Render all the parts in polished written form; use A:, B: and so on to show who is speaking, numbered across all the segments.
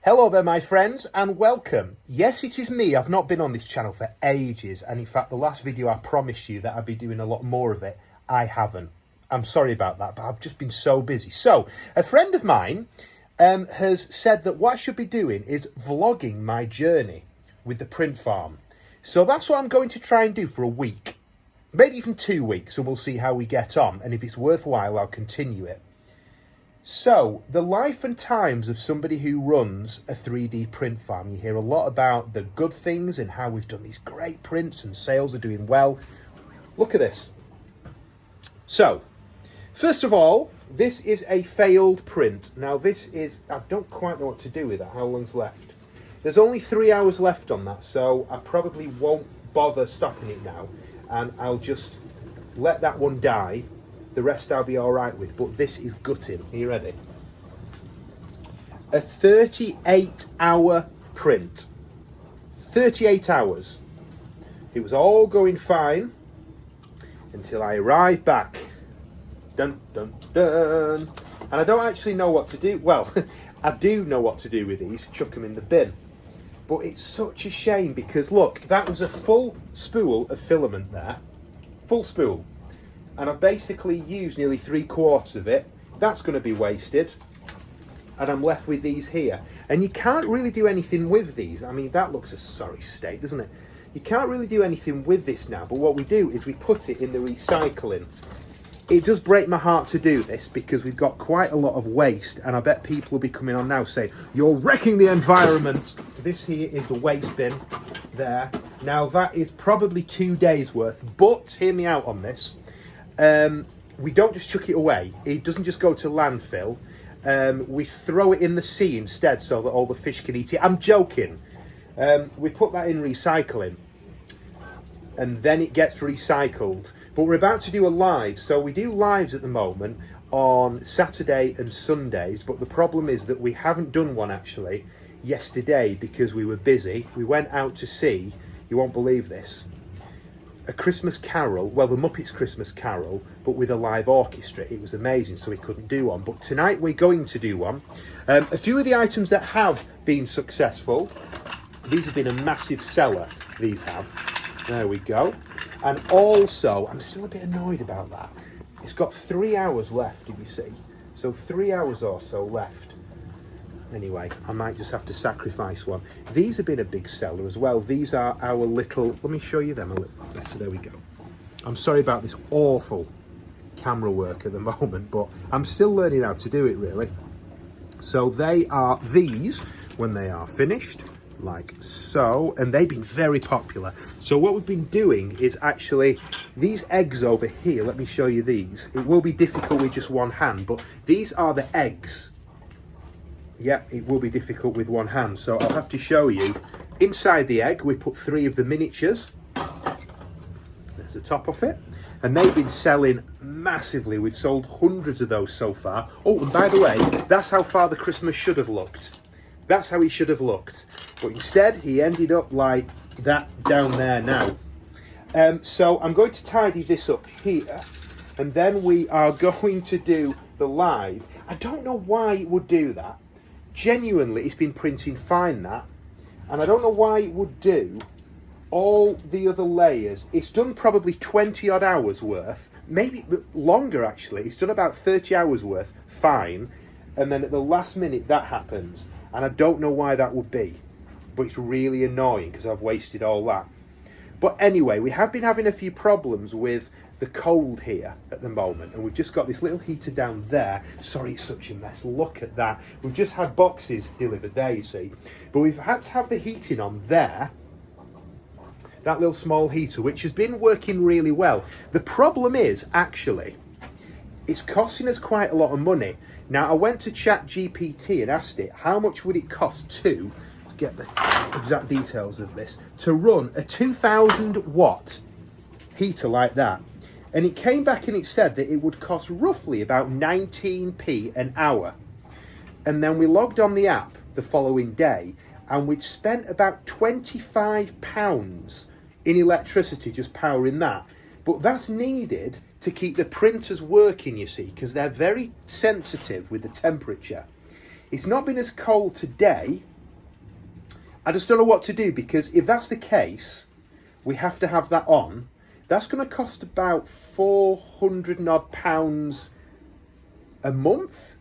A: Hello there, my friends, and welcome. Yes, it is me. I've not been on this channel for ages, and in fact, the last video I promised you that I'd be doing a lot more of it. I haven't. I'm sorry about that, but I've just been so busy. So, a friend of mine has said that what I should be doing is vlogging my journey with the print farm. So that's what I'm going to try and do for a week, maybe even 2 weeks, and we'll see how we get on. And if it's worthwhile, I'll continue it. So, the life and times of somebody who runs a 3D print farm. You hear a lot about the good things and how we've done these great prints and sales are doing well. Look at this. So, first of all, this is a failed print. Now this is, I don't quite know what to do with that. How long's left? There's only 3 hours left on that, so I probably won't bother stopping it now. And I'll just let that one die. The rest I'll be all right with, but this is gutting. Are you ready? A 38-hour print. 38 hours. It was all going fine until I arrived back. Dun, dun, dun. And I don't actually know what to do. Well, I do know what to do with these. Chuck them in the bin. But it's such a shame because, look, that was a full spool of filament there. Full spool. And I've basically used nearly 3/4 of it. That's going to be wasted. And I'm left with these here. And you can't really do anything with these. I mean, that looks a sorry state, doesn't it? You can't really do anything with this now. But what we do is we put it in the recycling. It does break my heart to do this because we've got quite a lot of waste. And I bet people will be coming on now saying, you're wrecking the environment. This here is the waste bin there. Now, that is probably 2 days worth. But hear me out on this. We don't just chuck it away. It doesn't just go to landfill. We throw it in the sea instead so that all the fish can eat it. I'm joking. We put that in recycling and then it gets recycled. But we're about to do a live. So we do lives at the moment on Saturday and Sundays. But the problem is that we haven't done one actually yesterday because we were busy. We went out to see, you won't believe this, a Christmas Carol, well, the Muppets Christmas Carol, but with a live orchestra. It was amazing, so we couldn't do one. But tonight we're going to do one. A few of the items that have been successful, these have been a massive seller, these have. There we go. And also, I'm still a bit annoyed about that. It's got 3 hours left, if you see. So 3 hours or so left. Anyway, I might just have to sacrifice one. These have been a big seller as well. These are our little, let me show you them a little better. There we go. I'm sorry about this awful camera work at the moment, but I'm still learning how to do it really. So they are these when they are finished, like so, and they've been very popular. So what we've been doing is actually these eggs over here, let me show you these. It will be difficult with just one hand, but these are the eggs. Yeah, it will be difficult with one hand, so I'll have to show you. Inside the egg, we put 3 of the miniatures. There's the top of it. And they've been selling massively. We've sold hundreds of those so far. Oh, and by the way, that's how Father Christmas should have looked. That's how he should have looked. But instead, he ended up like that down there now. So I'm going to tidy this up here. And then we are going to do the live. I don't know why it would do that. Genuinely, it's been printing fine, that. And I don't know why it would do all the other layers. It's done probably 20 odd hours worth, maybe longer actually. It's done about 30 hours worth, fine. And then at the last minute that happens. And I don't know why that would be. But it's really annoying because I've wasted all that. But anyway, we have been having a few problems with the cold here at the moment, and we've just got this little heater down there. Sorry, it's such a mess. Look at that. We've just had boxes delivered there, you see, but we've had to have the heating on there, that little small heater, which has been working really well. The problem is actually it's costing us quite a lot of money. Now I went to ChatGPT and asked it how much would it cost to get the exact details of this, to run a 2000 watt heater like that. And it came back and it said that it would cost roughly about 19p an hour. And then we logged on the app the following day and we'd spent about £25 in electricity just powering that. But that's needed to keep the printers working, you see, because they're very sensitive with the temperature. It's not been as cold today, I just don't know what to do, because if that's the case, we have to have that on. That's going to cost about £400 and odd a month.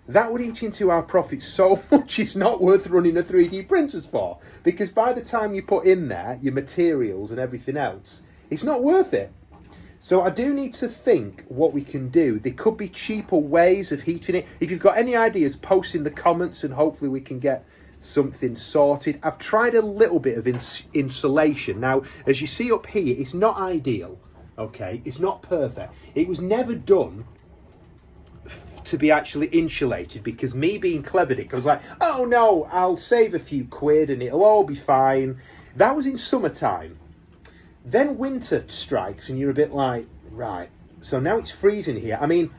A: That would eat into our profits so much, it's not worth running a 3D printers for. Because by the time you put in there your materials and everything else, it's not worth it. So I do need to think what we can do. There could be cheaper ways of heating it. If you've got any ideas, post in the comments and hopefully we can get something sorted. I've tried a little bit of insulation. Now, as you see up here, it's not ideal, okay? It's not perfect. It was never done to be actually insulated, because me being clever dick, I was like, oh no, I'll save a few quid and it'll all be fine. That was in summertime. Then winter strikes and you're a bit like, right, so now it's freezing here. I mean,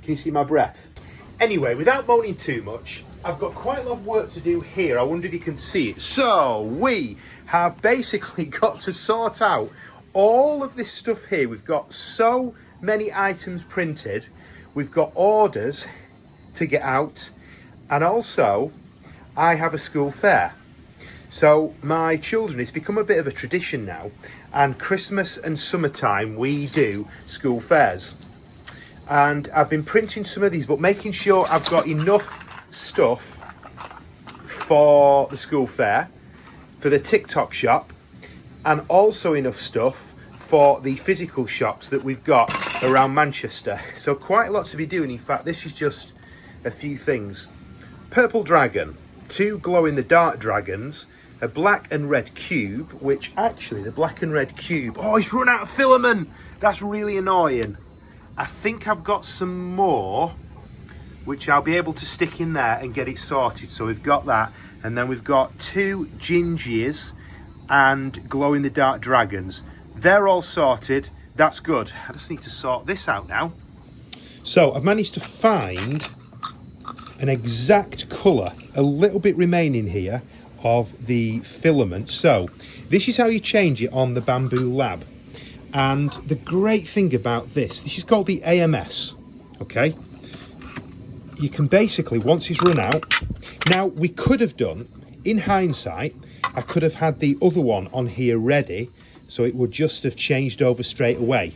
A: can you see my breath? Anyway, without moaning too much, I've got quite a lot of work to do here. I wonder if you can see it. So we have basically got to sort out all of this stuff here. We've got so many items printed. We've got orders to get out. And also, I have a school fair. So my children, it's become a bit of a tradition now. And Christmas and summertime, we do school fairs. And I've been printing some of these, but making sure I've got enough stuff for the school fair, for the TikTok shop, and also enough stuff for the physical shops that we've got around Manchester. So quite a lot to be doing. In fact, this is just a few things. Purple dragon, 2 glow-in-the-dark dragons, a black and red cube, which actually the black and red cube, oh, it's run out of filament. That's really annoying. I think I've got some more which I'll be able to stick in there and get it sorted. So we've got that, and then we've got 2 gingies and glow-in-the-dark dragons. They're all sorted. That's good. I just need to sort this out now. So I've managed to find an exact colour, a little bit remaining here of the filament. So this is how you change it on the Bambu Lab. And the great thing about this is called the AMS, okay? You can basically, once it's run out, now we could have done, in hindsight, I could have had the other one on here ready, so it would just have changed over straight away.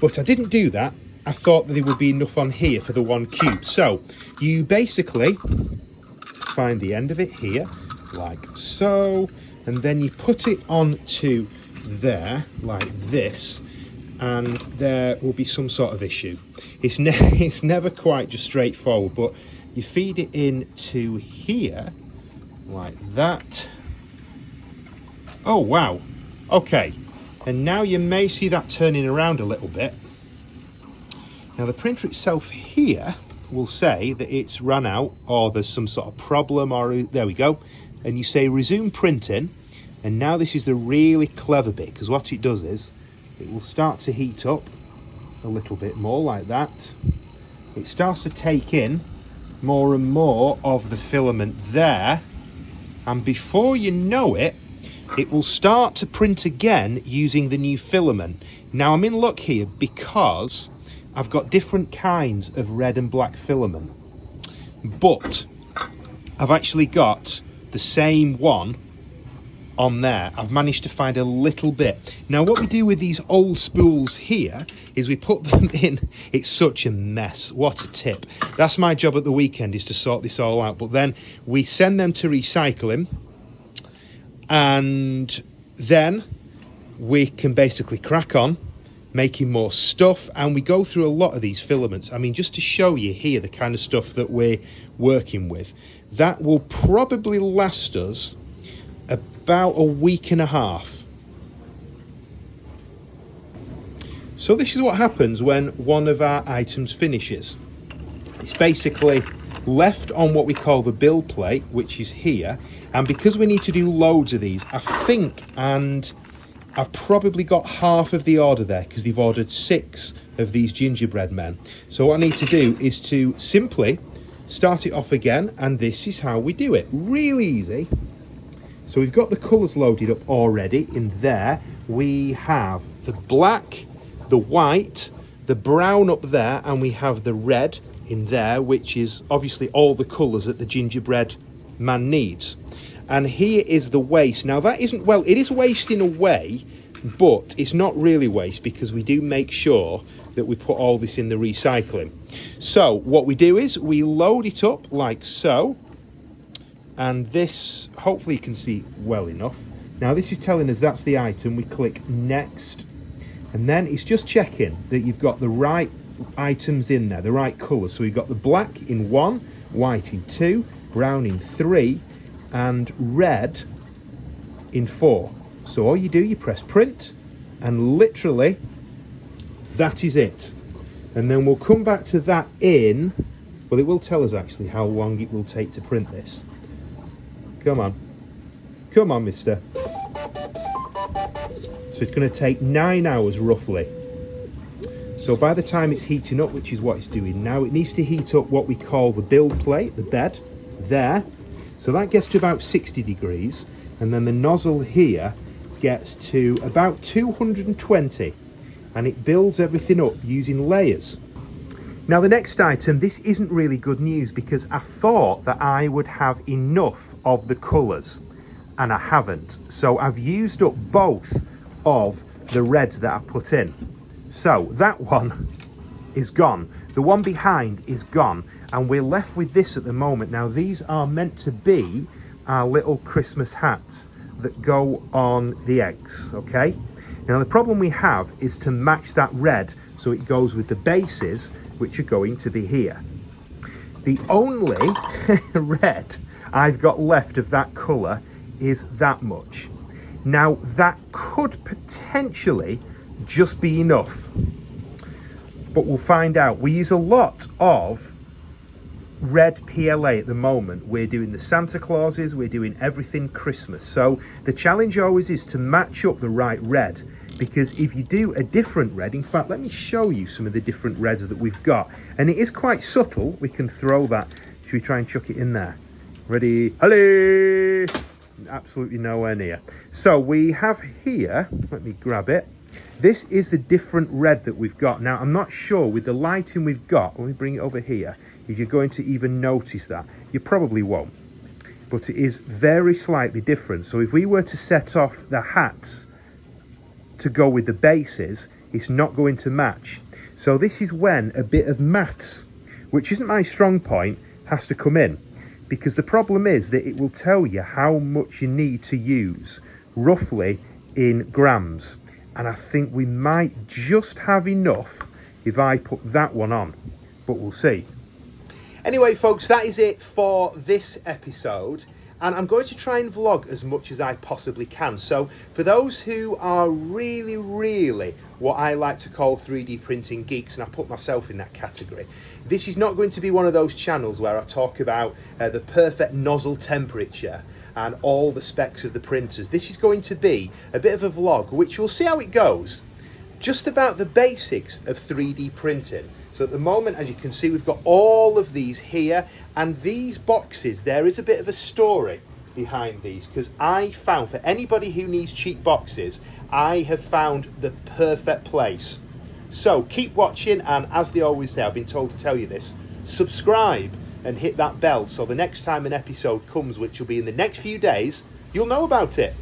A: But I didn't do that. I thought that there would be enough on here for the 1 cube. So you basically find the end of it here, like so, and then you put it onto there, like this, and there will be some sort of issue. It's never quite just straightforward, but you feed it into here like that. Oh wow, okay, and now you may see that turning around a little bit. Now the printer itself here will say that it's run out, or there's some sort of problem, or there we go, and you say resume printing. And now this is the really clever bit, because what it does is it will start to heat up a little bit more like that. It starts to take in more and more of the filament there, and before you know it, it will start to print again using the new filament. Now I'm in luck here because I've got different kinds of red and black filament, but I've actually got the same one on there. I've managed to find a little bit. Now what we do with these old spools here is we put them in. It's such a mess. What a tip. That's my job at the weekend, is to sort this all out. But then we send them to recycling, and then we can basically crack on making more stuff, and we go through a lot of these filaments. I mean, just to show you here the kind of stuff that we're working with, that will probably last us about a week and a half. So this is what happens when one of our items finishes. It's basically left on what we call the build plate, which is here, and because we need to do loads of these, I think, and I've probably got half of the order there because they've ordered 6 of these gingerbread men. So what I need to do is to simply start it off again, and this is how we do it. Really easy. So we've got the colours loaded up already. In there we have the black, the white, the brown up there, and we have the red in there, which is obviously all the colours that the gingerbread man needs. And here is the waste. Now that isn't, well, it is waste in a way, but it's not really waste because we do make sure that we put all this in the recycling. So what we do is we load it up like so. And this, hopefully you can see well enough. Now this is telling us that's the item. We click next. And then it's just checking that you've got the right items in there, the right colours. So we've got the black in 1, white in 2, brown in 3, and red in 4. So all you do, you press print, and literally that is it. And then we'll come back to that in, well, it will tell us actually how long it will take to print this. Come on, mister. So it's going to take 9 hours roughly. So by the time it's heating up, which is what it's doing now, it needs to heat up what we call the build plate, the bed, there. So that gets to about 60 degrees. And then the nozzle here gets to about 220. And it builds everything up using layers. Now the next item, this isn't really good news because I thought that I would have enough of the colours. And I haven't. So I've used up both of the reds that I put in. So that one is gone. The one behind is gone. And we're left with this at the moment. Now these are meant to be our little Christmas hats that go on the eggs, okay? Now the problem we have is to match that red so it goes with the bases, which are going to be here. The only red I've got left of that colour is that much. Now that could potentially just be enough, but we'll find out. We use a lot of red PLA at the moment. We're doing the Santa Clauses, we're doing everything Christmas. So the challenge always is to match up the right red, because if you do a different red, in fact, let me show you some of the different reds that we've got. And it is quite subtle. We can throw that. Should we try and chuck it in there? Ready? Hello! Absolutely nowhere near. So we have here, let me grab it. This is the different red that we've got. Now, I'm not sure with the lighting we've got, let me bring it over here, if you're going to even notice that. You probably won't. But it is very slightly different. So if we were to set off the hats to go with the bases, it's not going to match. So this is when a bit of maths, which isn't my strong point, has to come in. Because the problem is that it will tell you how much you need to use, roughly in grams. And I think we might just have enough if I put that one on, but we'll see. Anyway, folks, that is it for this episode. And I'm going to try and vlog as much as I possibly can. So for those who are really, really what I like to call 3D printing geeks, and I put myself in that category, this is not going to be one of those channels where I talk about the perfect nozzle temperature and all the specs of the printers. This is going to be a bit of a vlog, which we'll see how it goes, just about the basics of 3D printing. So at the moment, as you can see, we've got all of these here, and these boxes, there is a bit of a story behind these, because I found, for anybody who needs cheap boxes, I have found the perfect place. So keep watching, and as they always say, I've been told to tell you this, subscribe and hit that bell so the next time an episode comes, which will be in the next few days, you'll know about it.